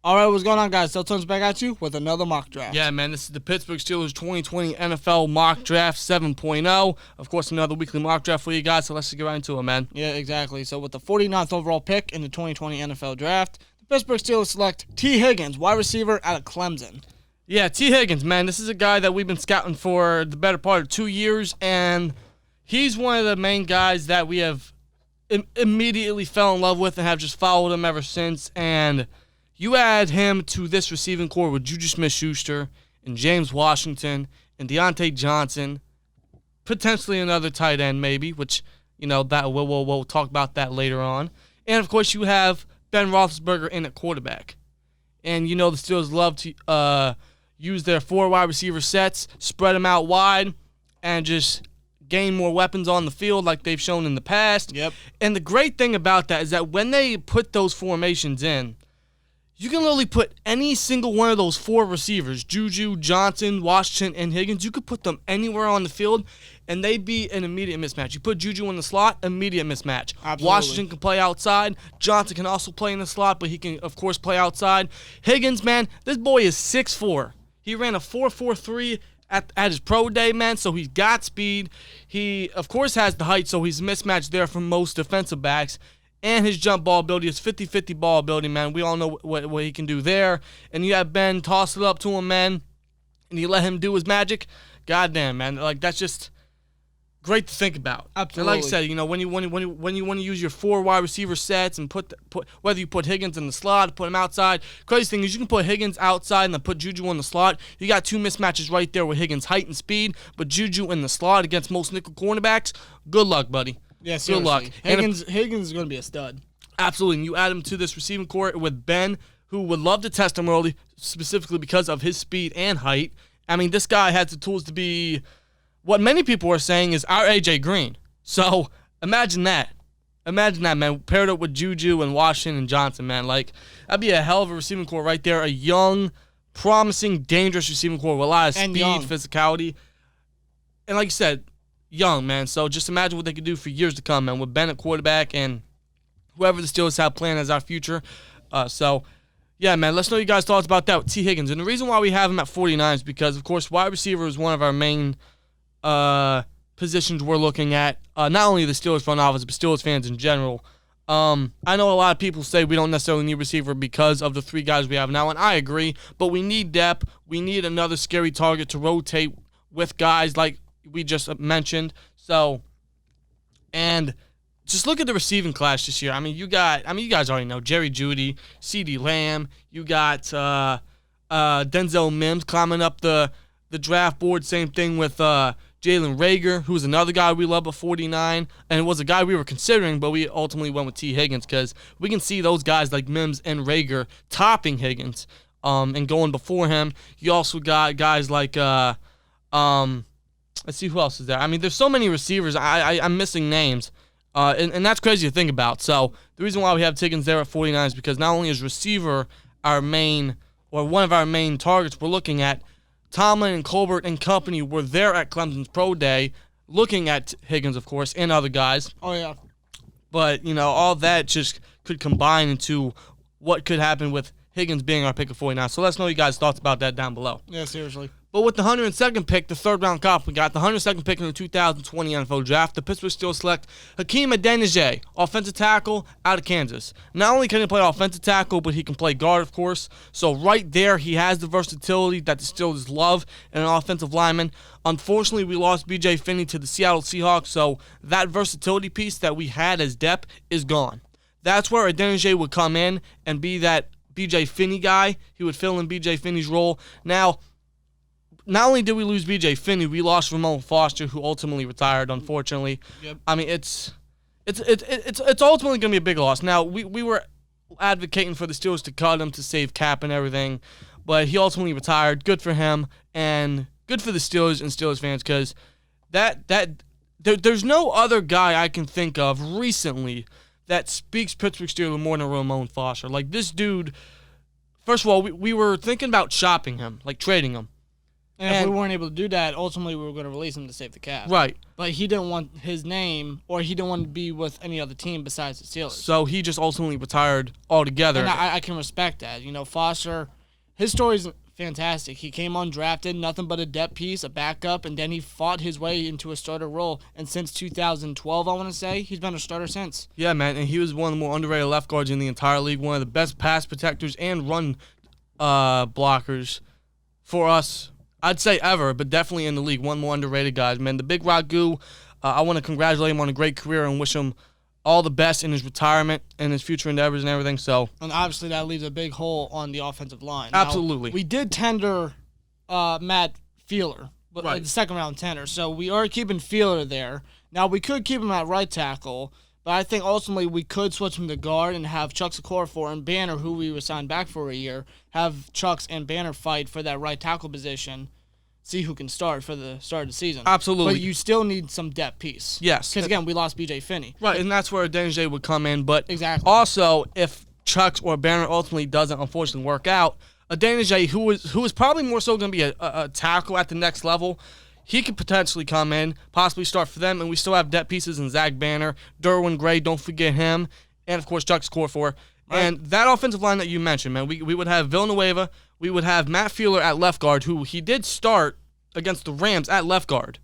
All right, what's going on, guys? SteelTwins back at you with another mock draft. Yeah, man, this is the Pittsburgh Steelers 2020 NFL Mock Draft 7.0. Of course, another weekly mock draft for you guys, so let's just get right into it, man. Yeah, exactly. So with the 49th overall pick in the 2020 NFL Draft, the Pittsburgh Steelers select T. Higgins, wide receiver out of Clemson. Yeah, T. Higgins, man, this is a guy that we've been scouting for the better part of 2 years, and he's one of the main guys that we have immediately fell in love with and have just followed him ever since, and you add him to this receiving core with Juju Smith-Schuster and James Washington and Deontay Johnson, potentially another tight end maybe, which, that we'll talk about that later on. And, of course, you have Ben Roethlisberger in at quarterback. And, the Steelers love to use their 4 wide receiver sets, spread them out wide, and just gain more weapons on the field like they've shown in the past. Yep. And the great thing about that is that when they put those formations in, you can literally put any single one of those 4 receivers, Juju, Johnson, Washington, and Higgins, you could put them anywhere on the field, and they'd be an immediate mismatch. You put Juju in the slot, immediate mismatch. Absolutely. Washington can play outside. Johnson can also play in the slot, but he can, of course, play outside. Higgins, man, this boy is 6'4". He ran a 4.43 at his pro day, man, so he's got speed. He, of course, has the height, so he's mismatched there from most defensive backs. And his jump ball ability is 50-50 ball ability, man. We all know what he can do there. And you have Ben toss it up to him, man, and you let him do his magic. Goddamn, man. Like, that's just great to think about. Absolutely. And like I said, when you want to use your 4 wide receiver sets and put whether you put Higgins in the slot, put him outside. Crazy thing is you can put Higgins outside and then put Juju in the slot. You got 2 mismatches right there with Higgins' height and speed, but Juju in the slot against most nickel cornerbacks. Good luck, buddy. Yeah, seriously. Good luck. Higgins is going to be a stud. Absolutely. And you add him to this receiving core with Ben, who would love to test him early, specifically because of his speed and height. I mean, this guy has the tools to be what many people are saying is our A.J. Green. So imagine that. Imagine that, man. Paired up with Juju and Washington and Johnson, man. Like, that'd be a hell of a receiving core right there. A young, promising, dangerous receiving core with a lot of speed, physicality. And like you said, young, man. So just imagine what they could do for years to come, man, with Ben at quarterback and whoever the Steelers have planned as our future. Yeah, man, let's know your guys' thoughts about that with T. Higgins. And the reason why we have him at 49 is because, of course, wide receiver is one of our main positions we're looking at. Not only the Steelers front office, but Steelers fans in general. I know a lot of people say we don't necessarily need receiver because of the 3 guys we have now, and I agree. But we need depth. We need another scary target to rotate with guys like we just mentioned. So, and just look at the receiving class this year. You guys already know Jerry Jeudy, CeeDee Lamb. You got Denzel Mims climbing up the draft board. Same thing with Jalen Reagor, who's another guy we love at 49, and it was a guy we were considering, but we ultimately went with T. Higgins because we can see those guys like Mims and Reagor topping Higgins and going before him. You also got guys like let's see who else is there. There's so many receivers. I'm missing names, and that's crazy to think about. So the reason why we have Higgins there at 49 is because not only is receiver our main or one of our main targets we're looking at, Tomlin and Colbert and company were there at Clemson's pro day looking at Higgins, of course, and other guys. Oh, yeah. But, all that just could combine into what could happen with Higgins being our pick of 49. So let's know your guys' thoughts about that down below. Yeah, seriously. But with the 102nd pick, the 3rd-round cop, we got the 102nd pick in the 2020 NFL Draft. The Pittsburgh Steelers select Hakeen Adeniji, offensive tackle out of Kansas. Not only can he play offensive tackle, but he can play guard, of course. So right there, he has the versatility that the Steelers love in an offensive lineman. Unfortunately, we lost B.J. Finney to the Seattle Seahawks, so that versatility piece that we had as depth is gone. That's where Adeniji would come in and be that B.J. Finney guy. He would fill in B.J. Finney's role. Now, not only did we lose B.J. Finney, we lost Ramon Foster, who ultimately retired, unfortunately. Yep. It's ultimately going to be a big loss. Now, we were advocating for the Steelers to cut him to save cap and everything, but he ultimately retired. Good for him, and good for the Steelers and Steelers fans, because there's no other guy I can think of recently that speaks Pittsburgh Steelers more than Ramon Foster. Like, this dude, first of all, we were thinking about shopping him, like trading him. And if we weren't able to do that, ultimately we were going to release him to save the cap. Right. But he didn't want his name, or he didn't want to be with any other team besides the Steelers. So he just ultimately retired altogether. And I can respect that. Foster, his story's fantastic. He came undrafted, nothing but a depth piece, a backup, and then he fought his way into a starter role. And since 2012, I want to say, he's been a starter since. Yeah, man, and he was one of the more underrated left guards in the entire league, one of the best pass protectors and run blockers for us. I'd say ever, but definitely in the league. One more underrated guys, man. The Big Ragu, I want to congratulate him on a great career and wish him all the best in his retirement and his future endeavors and everything. So, and obviously that leaves a big hole on the offensive line. Absolutely. Now, we did tender Matt Feeler, but right. The second round tender. So we are keeping Feeler there. Now we could keep him at right tackle, but I think ultimately we could switch him to guard and have Chuck Okorafor and Banner, who we were signed back for a year, have Chucks and Banner fight for that right tackle position. See who can start for the start of the season. Absolutely. But you still need some depth piece. Yes. Because, again, we lost B.J. Finney. Right, and that's where Adeniji would come in. But exactly. Also, if Chucks or Banner ultimately doesn't, unfortunately, work out, Adeniji, who is probably more so going to be a tackle at the next level, he could potentially come in, possibly start for them, and we still have depth pieces in Zach Banner, Derwin Gray, don't forget him, and, of course, Chuck Okorafor. Right. And that offensive line that you mentioned, man, we would have Villanueva, we would have Matt Feeler at left guard, who he did start against the Rams at left guard.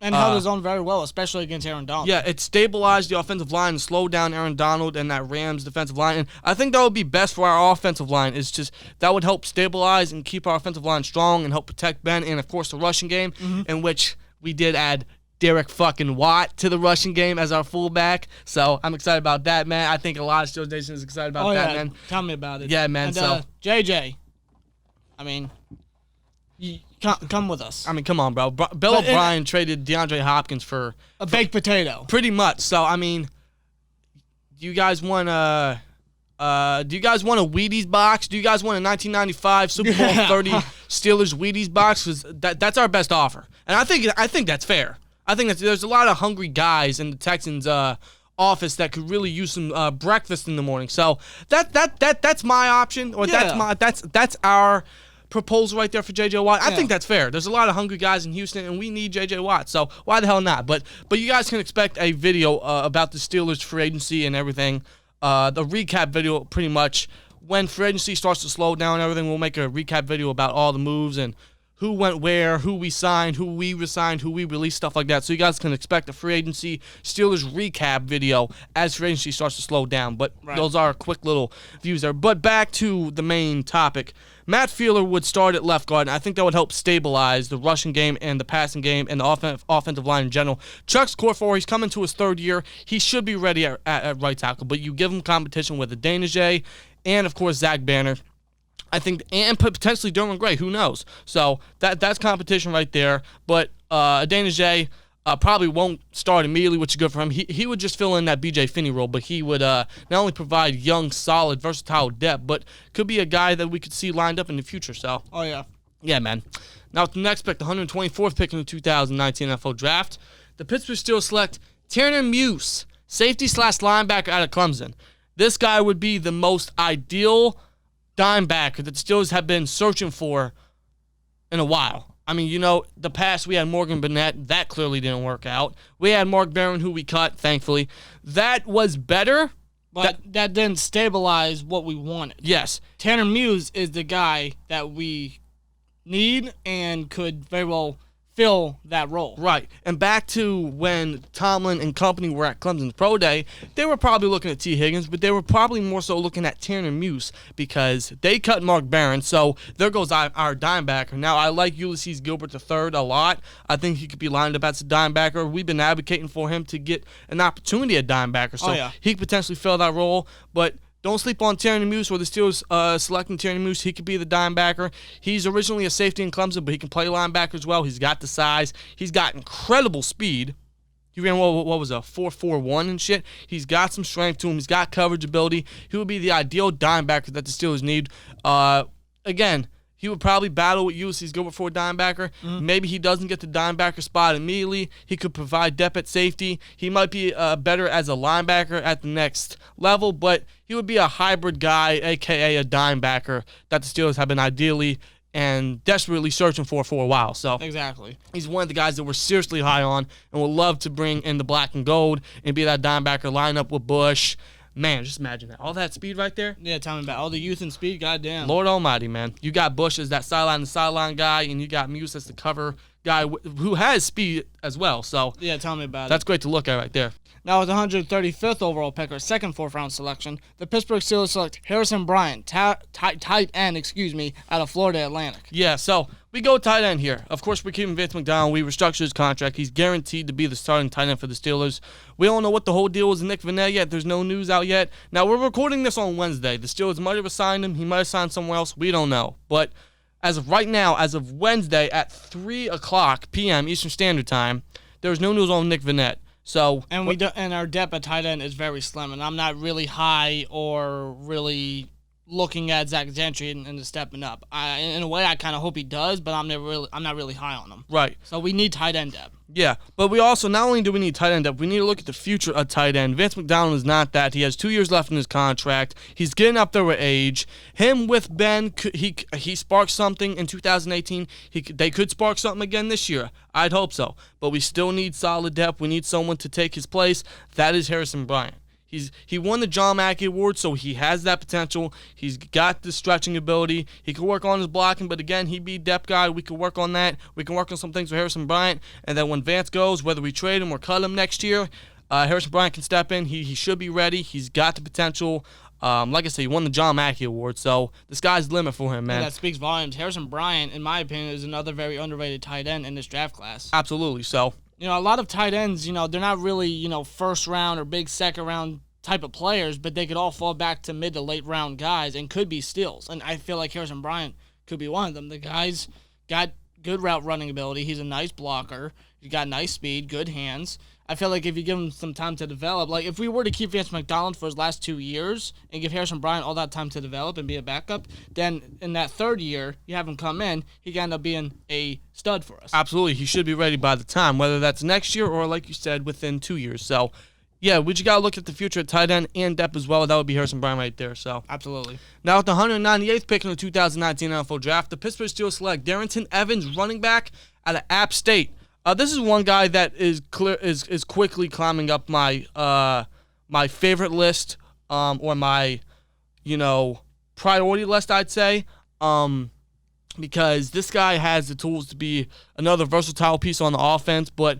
And held his own very well, especially against Aaron Donald. Yeah, it stabilized the offensive line and slowed down Aaron Donald and that Rams defensive line. And I think that would be best for our offensive line. Is just that would help stabilize and keep our offensive line strong and help protect Ben and, of course, the rushing game, in which we did add Derek fucking Watt to the rushing game as our fullback. So I'm excited about that, man. I think a lot of Steelers Nation is excited about that, man. Tell me about it. Yeah, man. And, JJ, I mean, come with us. I mean, come on, bro. Bill O'Brien traded DeAndre Hopkins for a baked potato. Pretty much. So, I mean, do you guys want a Wheaties box? Do you guys want a 1995 Super Bowl 30 Steelers Wheaties box? Because that's our best offer, and I think that's fair. I think there's a lot of hungry guys in the Texans' office that could really use some breakfast in the morning. So that's my option, or that's our proposal right there for J.J. Watt. I think that's fair. There's a lot of hungry guys in Houston, and we need J.J. Watt, so why the hell not? But you guys can expect a video about the Steelers free agency and everything, the recap video pretty much. When free agency starts to slow down and everything, we'll make a recap video about all the moves and who went where, who we signed, who we resigned, who we released, stuff like that. So you guys can expect a free agency Steelers recap video as free agency starts to slow down. But those are quick little views there. But back to the main topic. Matt Feeler would start at left guard, and I think that would help stabilize the rushing game and the passing game and the offensive line in general. Chuck Okorafor, he's coming to his third year. He should be ready at right tackle, but you give him competition with Adeniji and, of course, Zach Banner. I think, and potentially Derwin Gray, who knows? So that's competition right there. But Adeniji probably won't start immediately, which is good for him. He would just fill in that B.J. Finney role, but he would not only provide young, solid, versatile depth, but could be a guy that we could see lined up in the future. So, yeah, man. Now, with the next pick, the 124th pick in the 2019 NFL Draft, the Pittsburgh Steelers select Tanner Muse, safety/linebacker out of Clemson. This guy would be the most ideal dimebacker that the Steelers have been searching for in a while. I mean, the past we had Morgan Burnett. That clearly didn't work out. We had Mark Barron, who we cut, thankfully. That was better. But that didn't stabilize what we wanted. Yes. Tanner Muse is the guy that we need and could very well fill that role. Right. And back to when Tomlin and company were at Clemson's Pro Day, they were probably looking at T. Higgins, but they were probably more so looking at Tanner Muse because they cut Mark Barron. So there goes our dimebacker. Now, I like Ulysses Gilbert III a lot. I think he could be lined up as a dimebacker. We've been advocating for him to get an opportunity at dimebacker. So he could potentially fill that role, but don't sleep on Tanner Muse or the Steelers selecting Tanner Muse. He could be the dimebacker. He's originally a safety in Clemson, but he can play linebacker as well. He's got the size. He's got incredible speed. He ran, what was a 4.41 and shit. He's got some strength to him. He's got coverage ability. He would be the ideal dimebacker that the Steelers need. Again, he would probably battle with Ulysses Gilbert for a dimebacker. Maybe he doesn't get the dimebacker spot immediately. He could provide depth at safety. He might be better as a linebacker at the next level, but he would be a hybrid guy, a.k.a. a dimebacker, that the Steelers have been ideally and desperately searching for a while. So Exactly. he's one of the guys that we're seriously high on and would love to bring in the black and gold and be that linebacker, line up with Bush. Man, just imagine that. All that speed right there. Yeah, tell me about all the youth and speed. Goddamn. Lord almighty, man. You got Bush as that sideline guy, and you got Muse as the cover guy who has speed as well. So Yeah, tell me about it. that's great to look at right there. Now with the 135th overall pick, our second fourth-round selection, the Pittsburgh Steelers select Harrison Bryant, tight end, out of Florida Atlantic. Yeah, so we go tight end here. Of course, we're keeping Vince McDonald. We restructured his contract. He's guaranteed to be the starting tight end for the Steelers. We don't know what the whole deal is with Nick Vannett yet. There's no news out yet. Now, we're recording this on Wednesday. The Steelers might have assigned him. He might have signed somewhere else. We don't know. But as of right now, as of Wednesday at 3 o'clock p.m. Eastern Standard Time, there's no news on Nick Vannett. So And our depth at tight end is very slim, and I'm not really high or really looking at Zach Gentry and stepping up. In a way, I kind of hope he does, but I'm not really high on him. Right. So we need tight end depth. Yeah, but we also, not only do we need tight end depth, we need to look at the future of tight end. Vince McDonald is not that. He has 2 years left in his contract. He's getting up there with age. Him with Ben, he sparked something in 2018. They could spark something again this year. I'd hope so. But we still need solid depth. We need someone to take his place. That is Harrison Bryant. He won the John Mackey Award, so he has that potential. He's got the stretching ability. He can work on his blocking, but again, he'd be a depth guy. We can work on that. We can work on some things with Harrison Bryant, and then when Vance goes, whether we trade him or cut him next year, Harrison Bryant can step in. He should be ready. He's got the potential. Like I said, he won the John Mackey Award, so the sky's the limit for him, man. Yeah, that speaks volumes. Harrison Bryant, in my opinion, is another very underrated tight end in this draft class. Absolutely, so. A lot of tight ends, they're not really, first round or big second round type of players, but they could all fall back to mid to late round guys and could be steals. And I feel like Harrison Bryant could be one of them. The guy's got good route running ability. He's a nice blocker. He's got nice speed, good hands. I feel like if you give him some time to develop, like if we were to keep Vance McDonald for his last 2 years and give Harrison Bryant all that time to develop and be a backup, then in that third year, you have him come in, he can end up being a stud for us. Absolutely. He should be ready by the time, whether that's next year or, like you said, within 2 years. So, yeah, we just got to look at the future at tight end and depth as well. That would be Harrison Bryant right there. So Absolutely. Now with the 198th pick in the 2019 NFL Draft, the Pittsburgh Steelers select Darrynton Evans, running back out of App State. This is one guy that is quickly climbing up my my favorite list or my priority list, I'd say, because this guy has the tools to be another versatile piece on the offense, but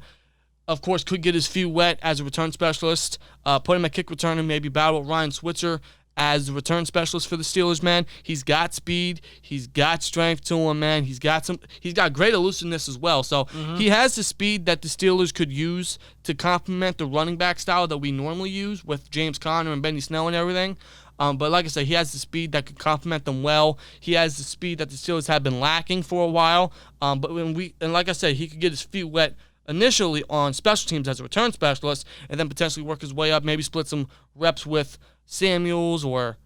of course, could get his feet wet as a return specialist. Put him at kick returner, maybe battle with Ryan Switzer as the return specialist for the Steelers, man. He's got speed. He's got strength to him, man. He's got great elusiveness as well. So he has the speed that the Steelers could use to complement the running back style that we normally use with James Conner and Benny Snell and everything. But like I said, he has the speed that could complement them well. He has the speed that the Steelers have been lacking for a while. But like I said, he could get his feet wet initially on special teams as a return specialist, and then potentially work his way up, maybe split some reps with Samuels or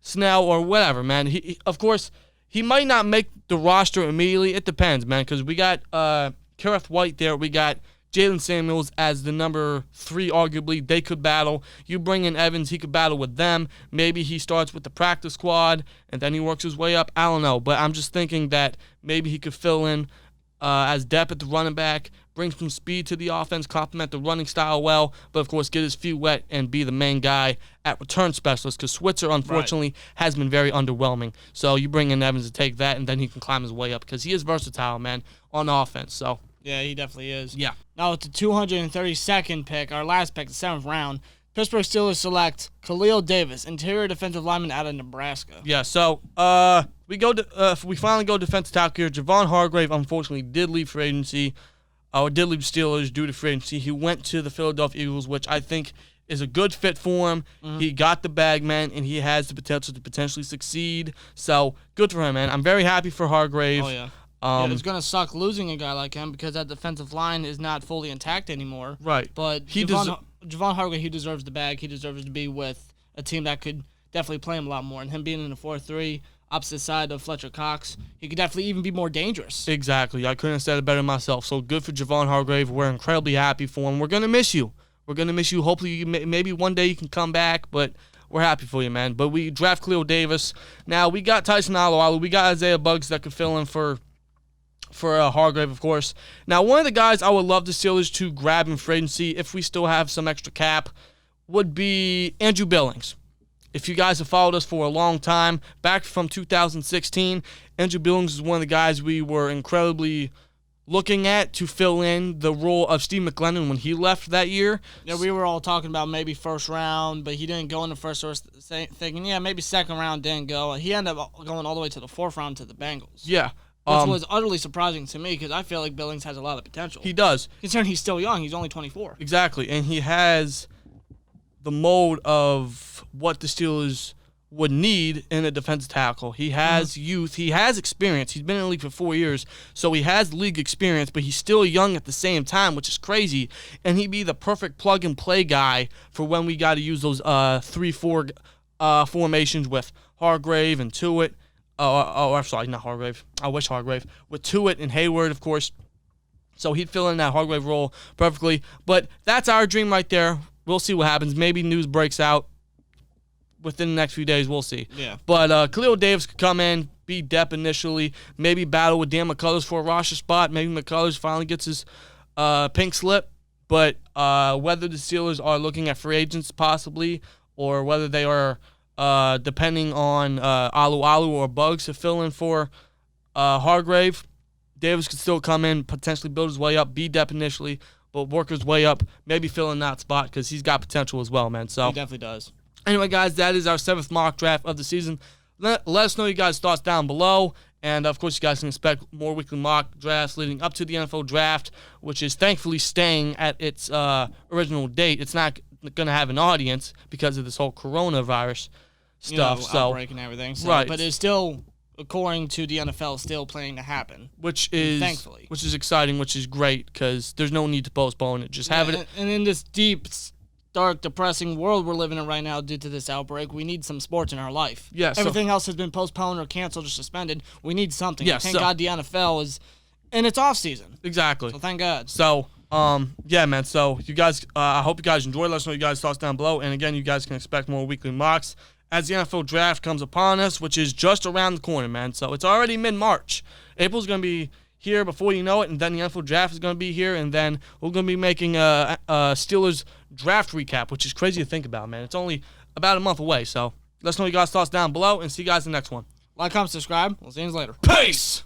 Snell or whatever, man. He of course, he might not make the roster immediately. It depends, man, because we got Kareth White there. We got Jalen Samuels as the number 3, arguably. They could battle. You bring in Evans, he could battle with them. Maybe he starts with the practice squad, and then he works his way up. I don't know, but I'm just thinking that maybe he could fill in as depth at the running back, bring some speed to the offense, complement the running style well, but of course get his feet wet and be the main guy at return specialist, because Switzer, unfortunately, has been very underwhelming. So you bring in Evans to take that, and then he can climb his way up, because he is versatile, man, on offense. So yeah, he definitely is. Yeah. Now with the 232nd pick, our last pick, the 7th round, Pittsburgh Steelers select Khalil Davis, interior defensive lineman out of Nebraska. Yeah, so we finally go defensive tackle here. Javon Hargrave, unfortunately, did leave free agency, or did leave Steelers due to free agency. He went to the Philadelphia Eagles, which I think is a good fit for him. He got the bag, man, and he has the potential to potentially succeed. So good for him, man. I'm very happy for Hargrave. Oh, yeah. It's going to suck losing a guy like him because that defensive line is not fully intact anymore. Right. But Javon Hargrave, he deserves the bag. He deserves to be with a team that could definitely play him a lot more. And him being in the 4-3, opposite side of Fletcher Cox, he could definitely even be more dangerous. Exactly. I couldn't have said it better myself. So good for Javon Hargrave. We're incredibly happy for him. We're going to miss you. We're going to miss you. Hopefully, maybe one day you can come back, but we're happy for you, man. But we draft Khalil Davis. Now, we got Tyson Alualu. We got Isaiah Buggs that could fill in for Hargrave, of course. Now, one of the guys I would love the Steelers to grab in free agency, if we still have some extra cap, would be Andrew Billings. If you guys have followed us for a long time, back from 2016, Andrew Billings is one of the guys we were incredibly looking at to fill in the role of Steve McLennan when he left that year. Yeah, we were all talking about maybe first round, but he didn't go in the first round, thinking, yeah, maybe second round didn't go. He ended up going all the way to the fourth round to the Bengals. Yeah. Which was utterly surprising to me because I feel like Billings has a lot of potential. He does. Considering he's still young. He's only 24. Exactly. And he has the mold of what the Steelers would need in a defensive tackle. He has youth. He has experience. He's been in the league for 4 years, so he has league experience, but he's still young at the same time, which is crazy. And he'd be the perfect plug-and-play guy for when we got to use those 3-4 formations with Hargrave and Tuitt. I'm sorry, not Hargrave. I wish Hargrave. With Tuitt and Hayward, of course. So he'd fill in that Hargrave role perfectly. But that's our dream right there. We'll see what happens. Maybe news breaks out within the next few days. We'll see. Yeah. But Khalil Davis could come in, be depth initially, maybe battle with Dan McCullers for a roster spot. Maybe McCullers finally gets his pink slip. But whether the Steelers are looking at free agents possibly or whether they are depending on Alualu or Buggs to fill in for Hargrave, Davis could still come in, potentially build his way up, be depth initially, but work his way up, maybe fill in that spot because he's got potential as well, man. So he definitely does. Anyway, guys, that is our 7th mock draft of the season. Let us know your guys' thoughts down below. And, of course, you guys can expect more weekly mock drafts leading up to the NFL draft, which is thankfully staying at its original date. It's not going to have an audience because of this whole coronavirus stuff. Outbreak and everything. So, right. But it's still, according to the NFL, still planning to happen. Thankfully. Which is exciting, which is great because there's no need to postpone it. Just have it. And in this deep, dark, depressing world we're living in right now due to this outbreak, we need some sports in our life. Yeah, everything else has been postponed or canceled or suspended. We need something. Yeah, thank God the NFL is in its off season. Exactly. So thank God. So, yeah, man. So you guys, I hope you guys enjoyed. Let us know your guys' thoughts down below. And again, you guys can expect more weekly mocks as the NFL draft comes upon us, which is just around the corner, man. So it's already mid-March. April's going to be here before you know it, and then the NFL draft is going to be here, and then we're going to be making a Steelers draft recap, which is crazy to think about, man. It's only about a month away, so let us know your guys' thoughts down below, and see you guys in the next one. Like, comment, subscribe. We'll see you later. Peace!